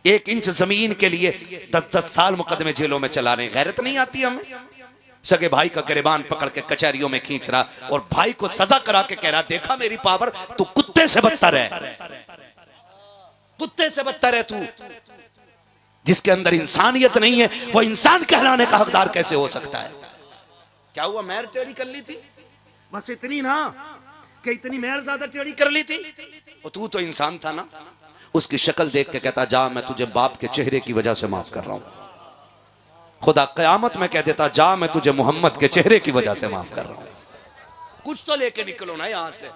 1 इंच जमीन के लिए 10-10 साल मुकदमे जेलों में चला रहे। गैरत नहीं आती हमें? सगे भाई का गिरबान पकड़ के कचहरियों में खींच रहा और भाई को सजा करा के कह रहा देखा मेरी पावर, तू कुत्ते से बदतर है। कुत्ते से बदतर है तू। जिसके अंदर इंसानियत नहीं है वो इंसान कहलाने का हकदार कैसे हो सकता है? क्या हुआ, मैर टेढ़ी कर ली थी, बस इतनी ना कि इतनी मैर ज्यादा टेढ़ी कर ली थी। और तू तो इंसान था ना। उसकी शक्ल देख के कहता जा मैं तुझे बाप के चेहरे की वजह से माफ कर रहा हूं। खुदा कयामत में कह देता जा मैं तुझे मोहम्मद के चेहरे की वजह से माफ कर रहा हूं। कुछ तो लेके निकलो ना यहां से।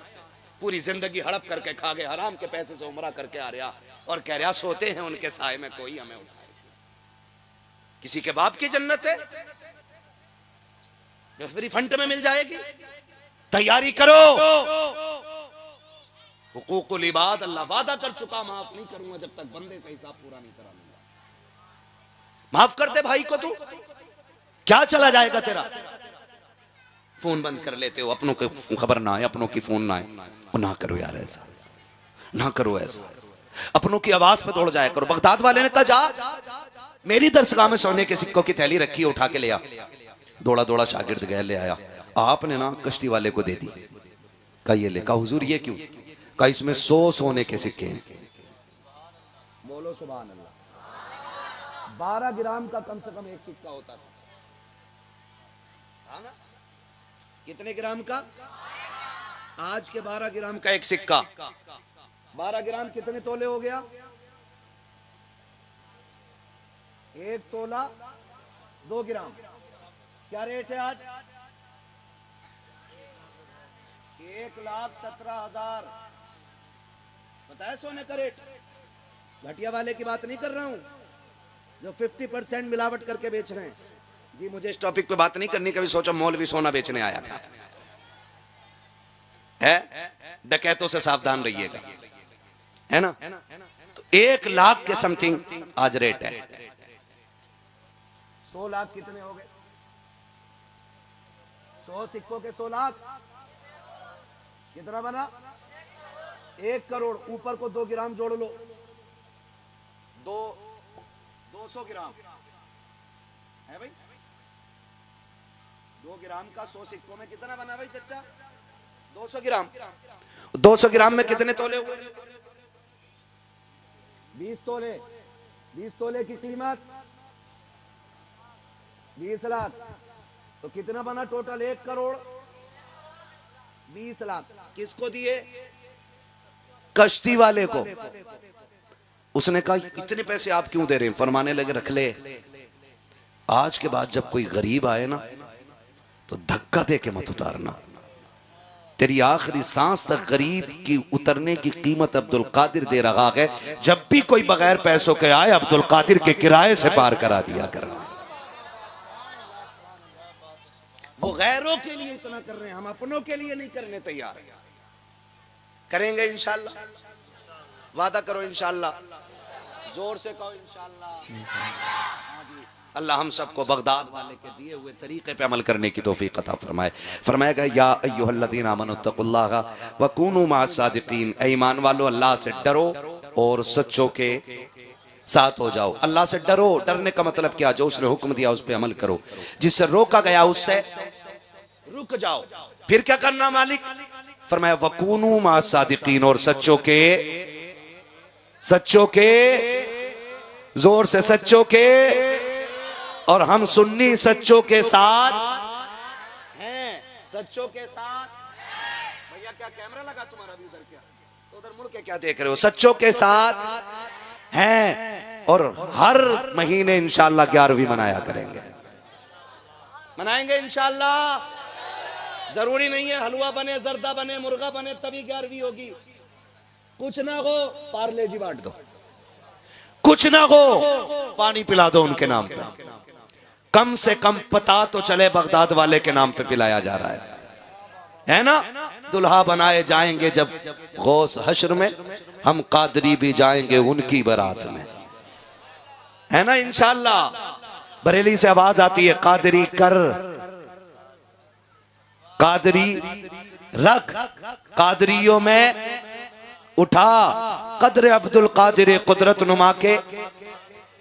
पूरी जिंदगी हड़प करके खा गए, हराम के पैसे से उमरा करके आ रहा और कह रहा सोते हैं उनके साए में कोई हमें उठाए। किसी के बाप की जन्नत है जो फ्री फंड में मिल जाएगी। तैयारी करो। हुकूकुल इबाद अल्लाह वादा कर चुका माफ नहीं करूंगा जब तक बंदे से हिसाब पूरा नहीं करा लूंगा। माफ कर दे भाई को। तू क्या चला जाएगा तेरा? फोन बंद कर लेते हो, अपनों की खबर ना आए, अपनों की फोन ना आए। ना करो यार ऐसा, ना करो ऐसा। अपनों की आवाज पे दौड़ जाया करो। बगदाद वाले ने कहा जा मेरी दरसगाह में सोने के सिक्कों की थैली रखी है, उठा के ले आ। दौड़ा दौड़ा शागिर्द गया, ले आया। आपने ना कश्ती वाले को दे दी। कहा ये ले। कहा हुजूर ये क्यों? कहा इसमें 100 सोने के सिक्के हैं। बोलो सुभान अल्लाह। 12 ग्राम का कम से कम एक सिक्का होता था। ना? कितने ग्राम का? आज के 12 ग्राम का एक सिक्का। 12 ग्राम कितने तोले हो गया? 1 तोला 2 ग्राम। क्या रेट है आज? 1,17,000। पता है सोने का रेट? घटिया वाले की बात नहीं कर रहा हूं जो 50% मिलावट करके बेच रहे हैं। जी मुझे इस टॉपिक पे बात नहीं करनी। कभी सोचा मौलवी सोना बेचने आया था है? डकैतों से सावधान रहिएगा, है ना? तो 1 लाख के समथिंग आज रेट है। 100 लाख कितने हो गए? 100 सिक्कों के 100 लाख कितना बना? 1 करोड़। ऊपर को 2 ग्राम जोड़ लो, 200 ग्राम है भाई। 2 ग्राम का 100 सिक्कों में कितना बना भाई चच्चा? 200 ग्राम। 200 ग्राम में कितने तोले हुए? 20 तोले। 20 तोले की कीमत 20 लाख। तो कितना बना टोटल? 1 करोड़ 20 लाख। किसको दिए? कश्ती वाले को। उसने कहा इतने पैसे आप क्यों दे रहे हैं? फरमाने लगे रख ले। आज के बाद जब कोई गरीब आए ना तो धक्का दे के मत उतारना। तेरी आखिरी सांस तक गरीब की उतरने की कीमत अब्दुल कादिर दे रहा है। जब भी कोई बगैर पैसों के आए अब्दुल कादिर के किराए से पार करा दिया करना। वो गैरों के लिए इतना कर रहे हैं, हम अपनों के लिए नहीं करने तैयार। करेंगे इंशाल्लाह। वादा करो इंशाल्लाह। जोर से कहो इंशाल्लाह। अल्लाह हम सबको बगदाद वाले के दिए हुए तरीके पे अमल करने की तौफीक अता फरमाए। फरमाएगा या अय्युहल्लज़ीना आमनुत्तकुल्लाह व कूनू मअस सादिकीन। ऐ ईमान वालो अल्लाह से डरो और सच्चों के साथ हो जाओ। अल्लाह से डरो। डरने का मतलब क्या? जो उसने हुक्म दिया उस पे अमल करो, जिससे रोका गया उससे रुक जाओ। फिर क्या करना मालिक? फरमाया वकूनू मअस सादिकीन। और सच्चों के जोर से सच्चों के। और हम सुन्नी सच्चों के साथ हैं। सच्चों के साथ। भैया क्या कैमरा लगा तुम्हारा भी उधर? क्या तो उधर मुड़ के क्या देख रहे हो? सच्चों के साथ हैं। और हर महीने इंशाल्लाह 11वीं मनाया करेंगे। मनाएंगे इंशाल्लाह। जरूरी नहीं है हलवा बने, जर्दा बने, मुर्गा बने तभी 11वीं होगी। कुछ ना हो पार्ले जी बांट दो, कुछ ना हो पानी पिला दो उनके नाम पे। कम से कम पता तो चले बगदाद वाले के नाम पे पिलाया जा रहा है ना? दुल्हा बनाए जाएंगे जब गौस हश्र में, हम कादरी भी जाएंगे उनकी बारात में, है ना? इंशाल्लाह। बरेली से आवाज आती है कादरी कर, कादरी रख, कादरियों में उठा कदर अब्दुल कादिर कुदरत नुमा के।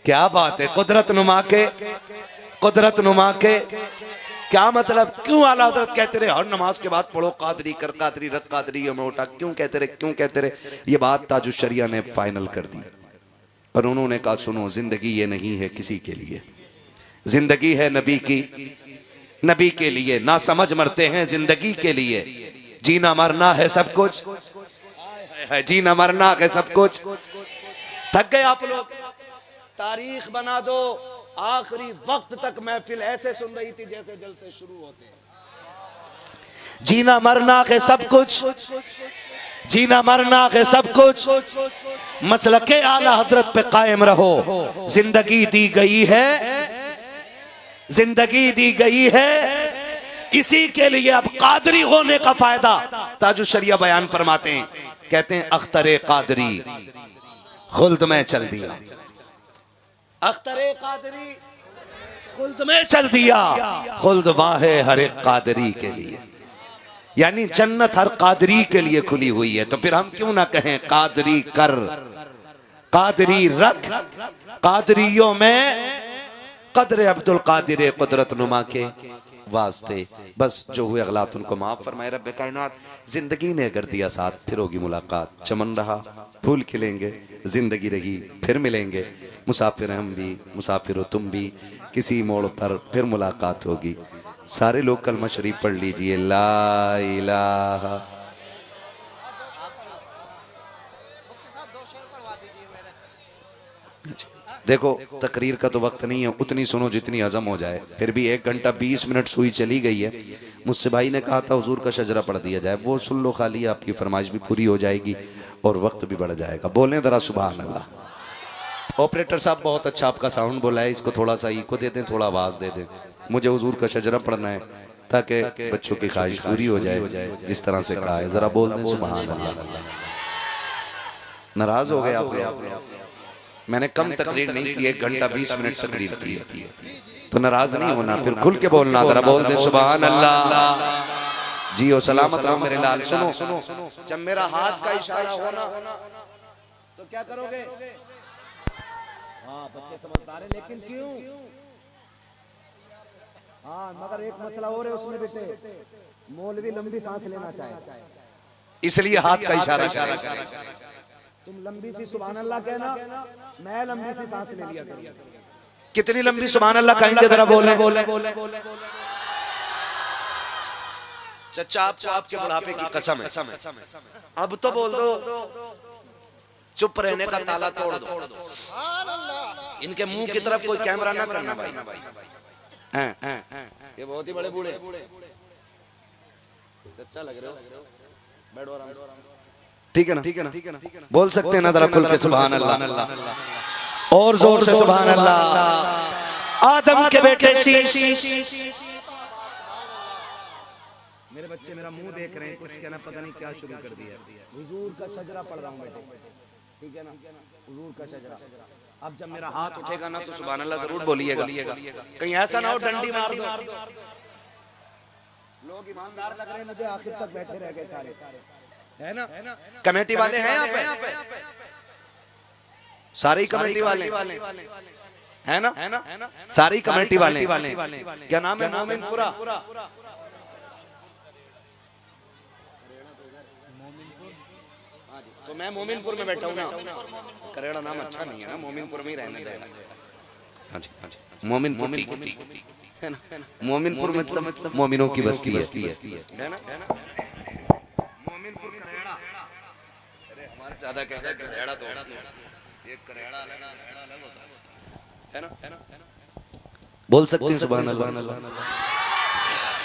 क्या बात है? कुदरत नुमा के, कुदरत नुमा के क्या मतलब? क्यों आला हजरत कहते रहे हर नमाज के बाद पढ़ो कादरी कर कादरी रख कादरी में उठा? क्यों कहते रहे, क्यों कहते रहे? ये बात ताजुश शरिया ने फाइनल कर दी और उन्होंने कहा सुनो, जिंदगी ये नहीं है किसी के लिए, जिंदगी है नबी की, नबी के लिए। ना समझ मरते हैं जिंदगी के लिए, जीना मरना है सब कुछ, जीना मरना है सब कुछ। थक गए आप लोग? तारीख बना दो, आखिरी वक्त तक महफिल ऐसे सुन रही थी जैसे जलसे शुरू होते हैं। जीना मरना के सब कुछ, जीना मरना के सब कुछ, मसलके आला हजरत पे कायम रहो। जिंदगी दी गई है, जिंदगी दी गई है इसी के लिए। अब कादरी होने का फायदा ताजुश शरिया बयान फरमाते हैं, कहते हैं अख्तरे कादरी खुल्द में चल दिया, अख्तरे कादरी खुल्द में चल दिया, खुल्द वाहे हर एक कादरी के लिए। यानी जन्नत हर कादरी के लिए खुली हुई है। तो फिर हम क्यों ना कहें कादरी कर, कादरी रख, कादरियों में कदर अब्दुल कादिर कुदरत नुमा के वास्ते। बस जो हुए अगलात उनको माफ फरमाए रब्बे कायनात। जिंदगी ने अगर दिया साथ फिर होगी मुलाकात, चमन रहा फूल खिलेंगे, जिंदगी रही फिर मिलेंगे। मुसाफिर हम भी, मुसाफिर हो तुम भी, किसी मोड़ पर फिर मुलाकात होगी। सारे लोग कलमा शरीफ पढ़ लीजिए, ला इलाहा। देखो तकरीर का तो वक्त नहीं है, उतनी सुनो जितनी हजम हो जाए। फिर भी 1 घंटा 20 मिनट सुई चली गई है। मुझसे भाई ने कहा था हुजूर का शजरा पढ़ दिया जाए, वो सुन लो खाली, आपकी फरमाइश भी पूरी हो जाएगी और वक्त भी बढ़ जाएगा। बोलें जरा सुभान अल्लाह। ऑपरेटर साहब बहुत अच्छा आपका साउंड बोला है, इसको थोड़ा सा इको दे दें, थोड़ा आवाज दे दें। मुझे हुजूर का शजरा पढ़ना है ताकि बच्चों की ख्वाहिश पूरी हो जाए जिस तरह से कहा है। जरा बोल दें सुभान अल्लाह। नाराज हो गए आप? मैंने कम तकरीर नहीं की, 1 घंटा 20 मिनट तकरीर की, तो नाराज नहीं होना, फिर खुल के बोलना। जरा बोल दे सुभान अल्लाह। जियो सलामत रहो मेरे लाल। सुनो, जब मेरा हाथ का इशारा होना तो क्या करोगे? हाँ बच्चे समझदार हैं, लेकिन क्यों? हाँ मगर एक मसला और है उसमें बेटे, मौलवी लंबी सांस लेना चाहे, इसलिए हाथ का इशारा। तुम लंबी सी सुभान अल्लाह कहना, मैं लंबी सी सांस ले लिया करूंगा। कितनी लंबी सुभान अल्लाह कहेंगे? जरा बोले। चचा आपको आपके बुढ़ापे की कसम है, अब तो बोल दो, चुप रहने का ताला तोड़ दो। इनके मुंह की तरफ कोई कैमरा ना करना भाई। ये बहुत ही बड़े बूढ़े चचा लग रहे हो, बैठो आराम से। ठीक है ना? बोल सकते हैं ना जरा खुल के सुभान अल्लाह, और जोर से सुभान अल्लाह। आदम के बेटे शीश। मेरे बच्चे मेरा मुंह देख रहे हैं, कुछ कहना पता नहीं क्या शुरू कर दिया। हुजूर का शजरा पढ़ रहा हूं बेटे, ठीक है ना? हुजूर का शजरा। अब जब मेरा हाथ उठेगा ना तो सुभान अल्लाह जरूर बोलिएगा, कहीं ऐसा ना हो डंडी मार दो। लोग ईमानदार लग रहे हैं मुझे, आखिर तक बैठे रह गए सारे, है ना? कमेटी वाले हैं यहाँ पे, सारे कमेटी वाले है ना? सारी कमेटी वाले। क्या नाम है? मोमिनपुरा। तो मैं मोमिनपुर में बैठा हूँ ना, करेड़ा नाम अच्छा नहीं है ना, मोमिनपुर में ही रहने देना। हाँ जी, मोमिनपुर है ना? मोमिनपुर मतलब मोमिनों की बस्ती है ना? मोमिनपुर करेड़ा। अरे हमारे ज्यादा कहता करेड़ा, तो ये करेड़ा अलग होता है ना? बोल सकते हैं सुभान अल्लाह।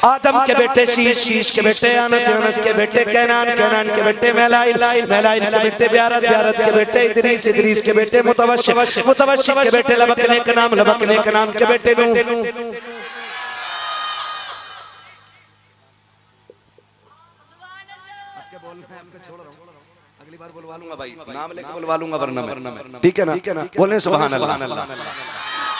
आदम के बेटे शीश, शीश के बेटे अनस, अनस के बेटे कैनान, कैनान के बेटे मैलाइल, मैलाइल के बेटे ब्यारत, ब्यारत के बेटे इदरीस, इदरीस के बेटे मुतवश्शिब, मुतवश्शिब के बेटे लबकने के नाम, लबकने के नाम के बेटे नूह। अगली बार बुलवा लूंगा भाई, नाम लेके बुलवा लूंगा वरना मैं, ठीक है ना? बोले सुभान अल्लाह।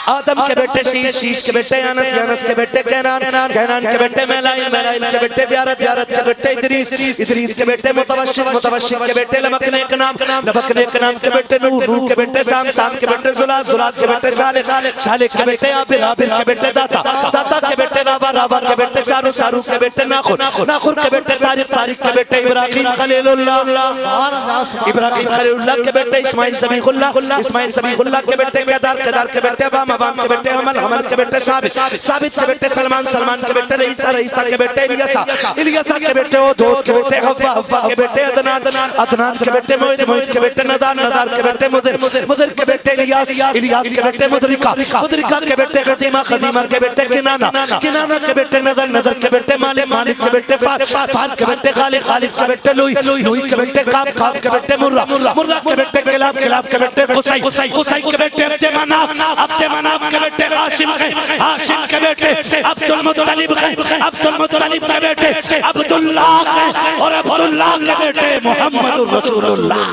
आदम के बेटे शीश, शीश के बेटे अनस, अनस के बेटे कैनान, कैनान के बेटे मैलाइल, मैलाइल के बेटे ब्यारत, ब्यारत के बेटे इदरीस, इदरीस के बेटे मुतवश्शित, मुतवश्शित के बेटे लबकने के नाम, लबकने के नाम के बेटे नूह, नूह के बेटे साम, साम के बेटे जुलात, जुलात के बेटे शालिक, शालिक के बेटे आबिर, आबिर के बेटे दाता, दाता के बेटे रावा, रावा के बेटे शारू, शारू के बेटे नाखुर, नाखुर के बेटे तारिक, तारिक के बेटे इब्राहिम खलीलुल्लाह, इब्राहिम खलीलुल्लाह के बेटे इस्माइल ज़बीहुल्लाह, इस्माइल ज़बीहुल्लाह के बेटे केदार, केदार के बेटे अवाम, अवाम के बेटे हमल, हमल के बेटे साबित, साबित के बेटे सलमान, सलमान के बेटे रईसा, रईसा के बेटे इलियासा, इलियासा के बेटे ओदोद के बेटे हव्वा, हव्वा के बेटे अदनान, अदनान के बेटे मोइद, मोइद के बेटे नदार, नदार के बेटे मुदिर, मुदिर के बेटे इलियास, इलियास के बेटे मुदरिका, मुदरिका के बेटे खदीमा, खदीमा के बेटे किनाना, किनाना के बेटे नदर, नदर के बेटे मालिक, मालिक के बेटे फार, फार के बेटे गालिब, गालिब के बेटे लुई, लुई के बेटे काब, काब के बेटे मुर्रा, मुर्रा के बेटे किलाब, किलाब के बेटे कुसै, कुसै के बेटे अब्दे मनाफ, अब्दे मनाफ के बेटे हाशिम के, हाशिम के बेटे अब्दुल मुत्तलिब के, अब्दुल मुत्तलिब के बेटे अब्दुल्लाह के, और अब्दुल्लाह के बेटे मोहम्मदुर रसूलुल्लाह।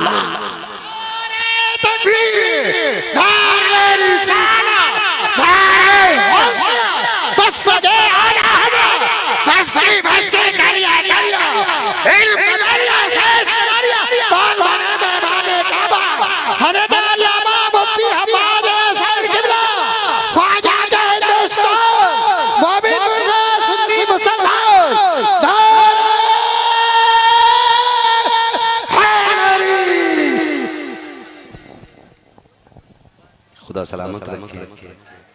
खुदा सलामत रखे,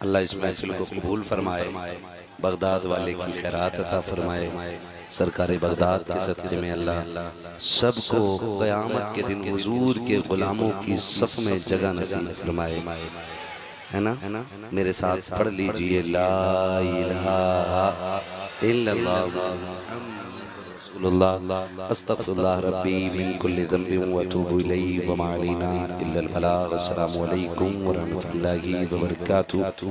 अल्लाह इस महफिल को कबूल फरमाए, बगदाद वाले की खैरात अता फरमाए, सरकार बगदाद के सदक़े में अल्लाह सबको क़यामत के दिन हुजूर के गुलामों की सफ में जगह नसीब फरमाए, है ना? मेरे साथ पढ़ लीजिए ला इलाहा इल्लल्लाह रसूलुल्लाह अस्तगफिरुल्लाह रब्बी मिन कुल्लि ज़ंबिन व अतूबु इलैहि व मा अलैना इल्लल बलाग। अस्सलामु अलैकुम व रहमतुल्लाहि व बरकातुहू।